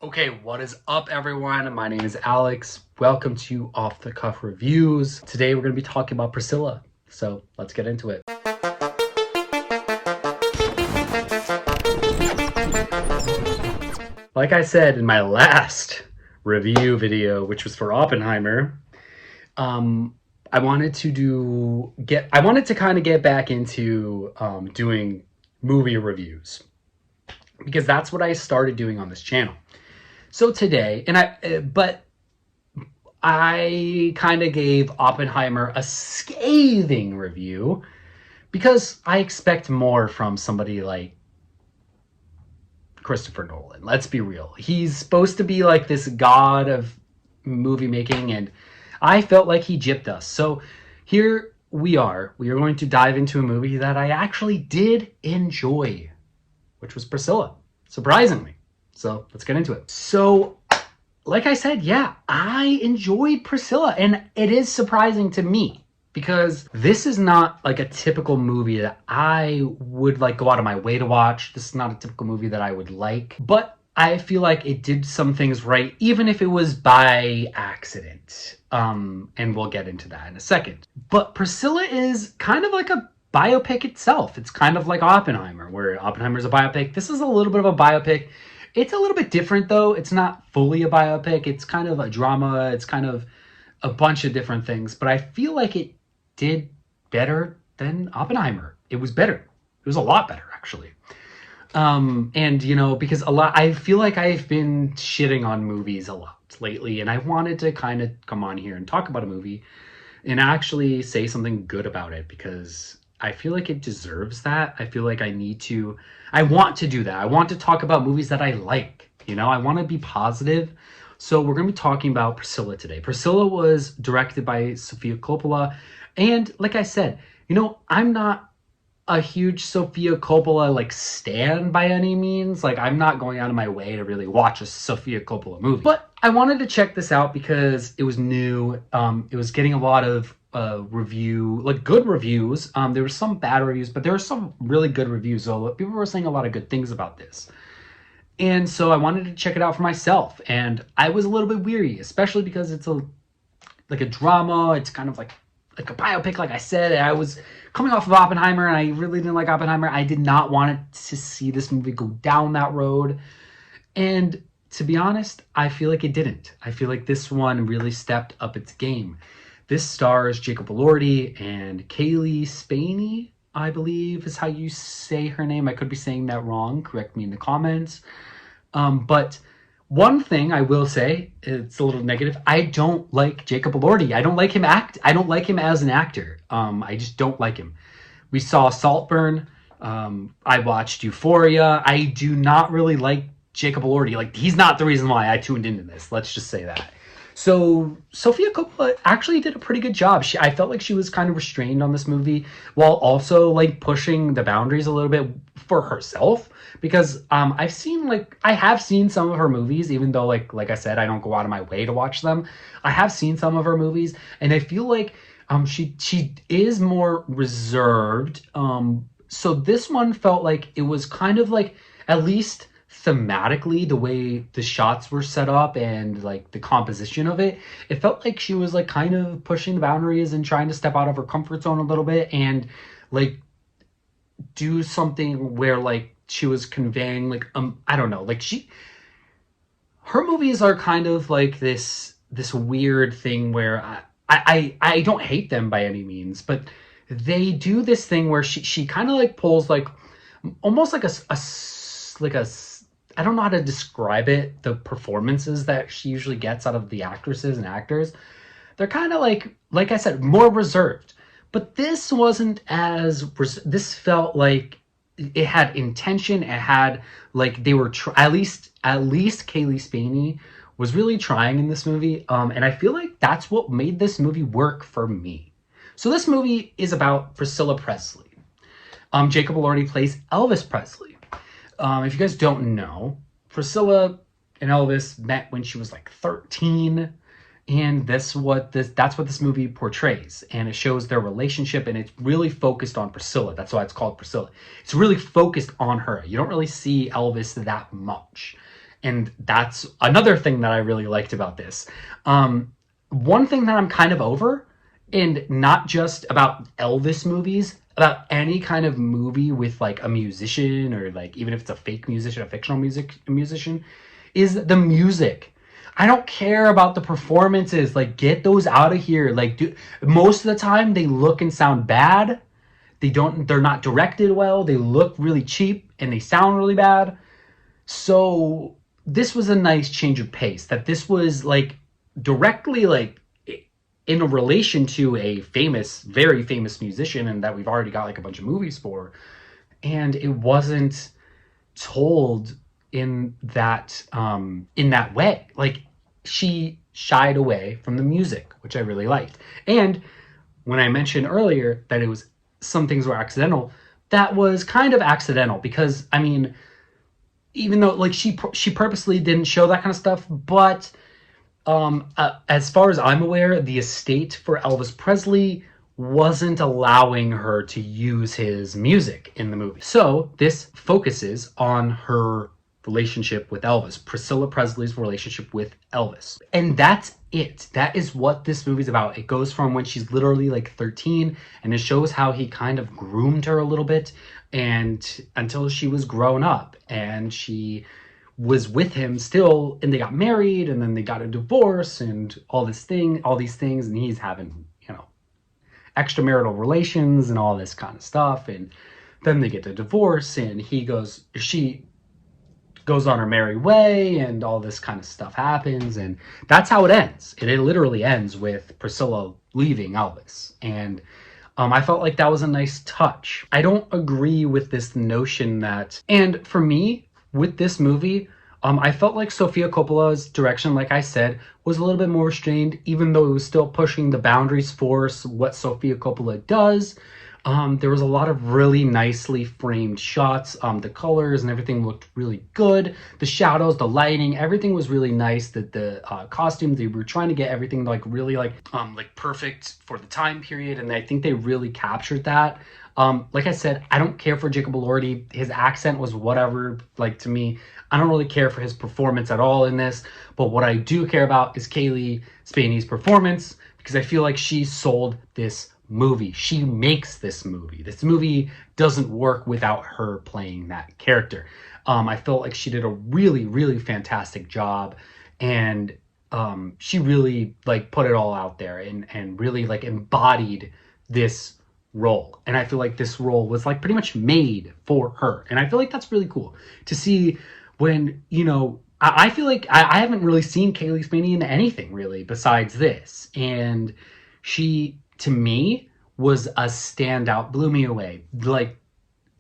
Okay, what is up everyone? My name is Alex. Welcome to Off the Cuff Reviews. Today we're going to be talking about Priscilla. So let's get into it. Like I said in my last review video, which was for Oppenheimer, I wanted to kind of get back into doing movie reviews because that's what I started doing on this channel. So today, but I kind of gave Oppenheimer a scathing review because I expect more from somebody like Christopher Nolan. Let's be real. He's supposed to be like this god of movie making, and I felt like he gypped us. So here we are. We are going to dive into a movie that I actually did enjoy, which was Priscilla, surprisingly. So let's get into it. So like I said, yeah, I enjoyed Priscilla, and it is surprising to me because this is not like a typical movie that I would like go out of my way to watch. This is not a typical movie that I would like, but I feel like it did some things right, even if it was by accident. And we'll get into that in a second. But Priscilla is kind of like a biopic itself. It's kind of like Oppenheimer, where Oppenheimer is a biopic. This is a little bit of a biopic. It's a little bit different though. It's not fully a biopic. It's kind of a drama. It's kind of a bunch of different things, but I feel like it did better than Oppenheimer. It was better. It was a lot better actually. And you know, because I feel like I've been shitting on movies a lot lately, and I wanted to kind of come on here and talk about a movie and actually say something good about it because I feel like it deserves that. I feel like I want to do that. I want to talk about movies that I like, you know, I want to be positive. So we're going to be talking about Priscilla today. Priscilla was directed by Sofia Coppola. And like I said, you know, I'm not a huge Sofia Coppola like stan by any means. Like I'm not going out of my way to really watch a Sofia Coppola movie. But I wanted to check this out because it was new. It was getting a lot of good reviews. There were some bad reviews, but there were some really good reviews. So people were saying a lot of good things about this. And so I wanted to check it out for myself. And I was a little bit weary, especially because it's like a drama. It's kind of like a biopic, like I said. I was coming off of Oppenheimer, and I really didn't like Oppenheimer. I did not want to see this movie go down that road. And to be honest, I feel like it didn't. I feel like this one really stepped up its game. This stars Jacob Elordi and Kaylee Spaney, I believe is how you say her name. I could be saying that wrong. Correct me in the comments. But one thing I will say, it's a little negative. I don't like Jacob Elordi. I don't like him I don't like him as an actor. I just don't like him. We saw Saltburn. I watched Euphoria. I do not really like Jacob Elordi. Like, he's not the reason why I tuned into this. Let's just say that. So Sofia Coppola actually did a pretty good job. I felt like she was kind of restrained on this movie while also like pushing the boundaries a little bit for herself. Because I have seen some of her movies, even though like I said, I don't go out of my way to watch them. I have seen some of her movies, and I feel like she is more reserved. So this one felt like it was kind of like, at least thematically, the way the shots were set up and like the composition of it, it felt like she was like kind of pushing the boundaries and trying to step out of her comfort zone a little bit and like do something where like she was conveying like I don't know, like her movies are kind of like this weird thing where I don't hate them by any means, but they do this thing where she kind of like pulls like almost like a I don't know how to describe it. The performances that she usually gets out of the actresses and actors, they're kind of like I said, more reserved. But this wasn't this felt like it had intention. It had like they were at least Kaylee Spaney was really trying in this movie. And I feel like that's what made this movie work for me. So this movie is about Priscilla Presley. Jacob Elordi plays Elvis Presley. If you guys don't know, Priscilla and Elvis met when she was like 13, and that's what this movie portrays, and it shows their relationship, and it's really focused on Priscilla. That's why it's called Priscilla. It's really focused on her. You don't really see Elvis that much, And that's another thing that I really liked about this. One thing that I'm kind of over, and not just about Elvis movies, about any kind of movie with like a musician, or like even if it's a fake musician, a fictional musician, is the music. I don't care about the performances. Like, get those out of here. Most of the time they look and sound bad. They're not directed well. They look really cheap and they sound really bad. So this was a nice change of pace, that this was like directly like in a relation to a famous, very famous musician, and that we've already got like a bunch of movies for. And it wasn't told in that way. Like, she shied away from the music, which I really liked. And when I mentioned earlier that it was, some things were accidental, that was kind of accidental, because I mean, even though like she purposely didn't show that kind of stuff, but as far as I'm aware, the estate for Elvis Presley wasn't allowing her to use his music in the movie. So this focuses on her relationship with Elvis, Priscilla Presley's relationship with Elvis. And that's it. That is what this movie's about. It goes from when she's literally like 13, and it shows how he kind of groomed her a little bit, and until she was grown up, and she was with him still, and they got married, and then they got a divorce, and all these things, and he's having, extramarital relations and all this kind of stuff. And then they get a divorce, and she goes on her merry way, and all this kind of stuff happens, and that's how it ends. It literally ends with Priscilla leaving Elvis. And I felt like that was a nice touch. I don't agree with this notion that, and for me, with this movie, I felt like Sofia Coppola's direction, like I said, was a little bit more restrained, even though it was still pushing the boundaries for what Sofia Coppola does. There was a lot of really nicely framed shots. The colors and everything looked really good. The shadows, the lighting, everything was really nice. The costumes, they were trying to get everything like really like perfect for the time period, and I think they really captured that. Like I said, I don't care for Jacob Elordi. His accent was whatever. Like, to me, I don't really care for his performance at all in this. But what I do care about is Kaylee Spaney's performance, because I feel like she sold this movie. She makes this movie. This movie doesn't work without her playing that character. I felt like she did a really, really fantastic job, and she really like put it all out there, and really like embodied this role. And I feel like this role was like pretty much made for her. And I feel like that's really cool to see when, I feel like I haven't really seen Kaylee Spaney in anything really besides this. And she, to me, was a standout, blew me away. Like,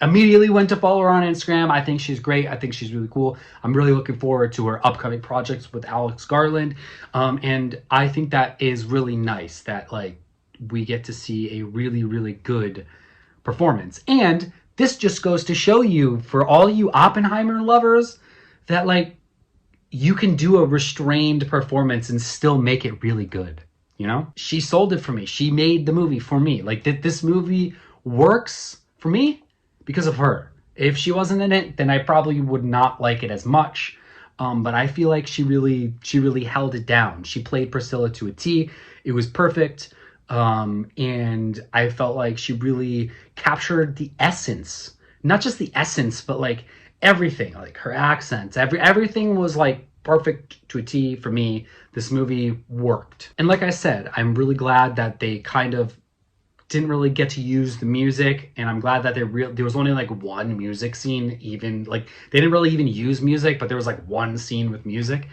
immediately went to follow her on Instagram. I think she's great. I think she's really cool. I'm really looking forward to her upcoming projects with Alex Garland. And I think that is really nice that like we get to see a really, really good performance. And this just goes to show you, for all you Oppenheimer lovers, that like you can do a restrained performance and still make it really good. She sold it for me. She made the movie for me. Like, this movie works for me because of her. If she wasn't in it, then I probably would not like it as much. But I feel like she really held it down. She played Priscilla to a T. It was perfect. And I felt like she really captured the essence, not just the essence, but like everything, like her accents, everything was like perfect to a T for me. This movie worked. And like I said, I'm really glad that they kind of didn't really get to use the music, and I'm glad that there was only like one music scene, even like they didn't really even use music, but there was like one scene with music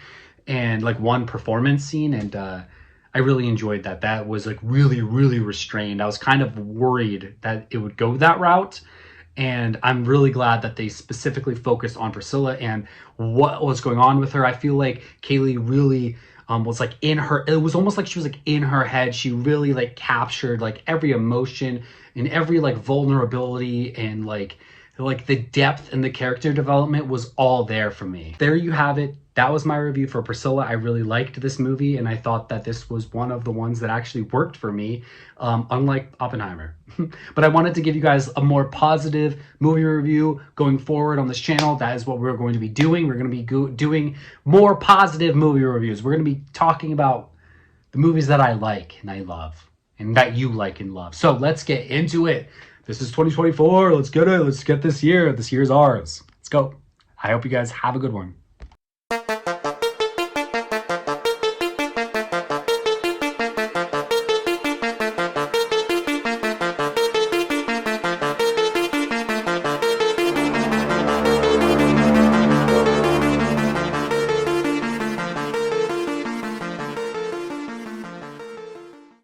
and like one performance scene, and I really enjoyed that. That was like really, really restrained. I was kind of worried that it would go that route, and I'm really glad that they specifically focused on Priscilla and what was going on with her. I feel like Kaylee really was like in her, it was almost like she was like in her head. She really like captured like every emotion and every like vulnerability, and like the depth and the character development was all there for me. There you have it. that was my review for Priscilla. I really liked this movie, and I thought that this was one of the ones that actually worked for me, unlike Oppenheimer. But I wanted to give you guys a more positive movie review going forward on this channel. That is what we're going to be doing. We're going to be doing more positive movie reviews. We're going to be talking about the movies that I like and I love, and that you like and love. So let's get into it. This is 2024. Let's get it. Let's get this year. This year's ours. Let's go. I hope you guys have a good one.